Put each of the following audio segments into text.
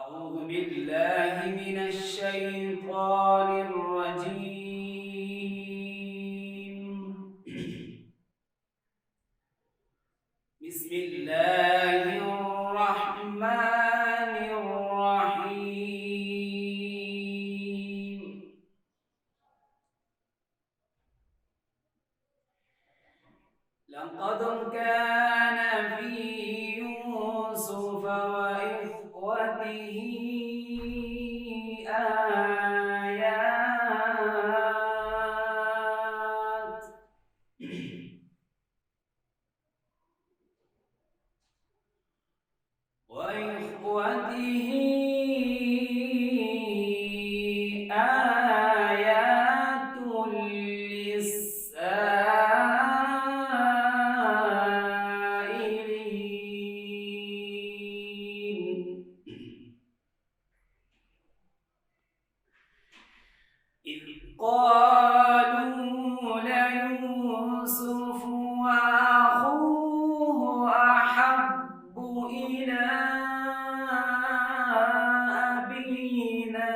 أعوذ بالله من الشيطان الرجيم. بسم الله الرحمن الرحيم. لقد كان في يوسف وإخوته آيات للسائلين. إذ قالوا ليوسف وأخوه أحب إلى أبينا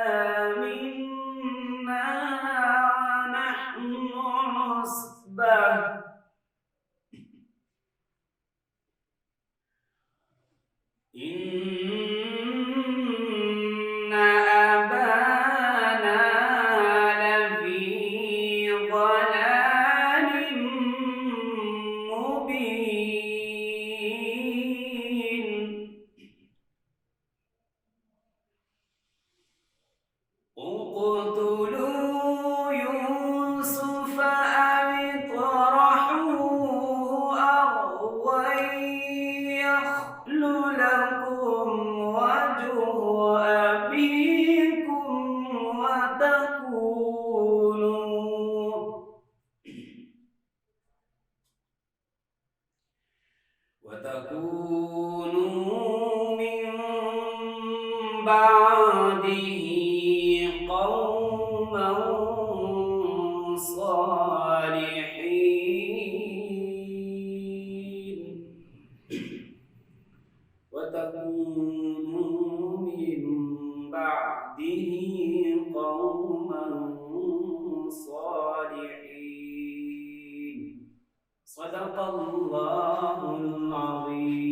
منا ونحن عصبة إن أبانا لفي ضلال مبين. اقتلوا يوسف أو اطرحوه أرضا يخل لكم وجه أبيكم وتكونوا من بعده قوما صالحين. وتكونوا من بعده قوما صالحين. صدق الله العظيم.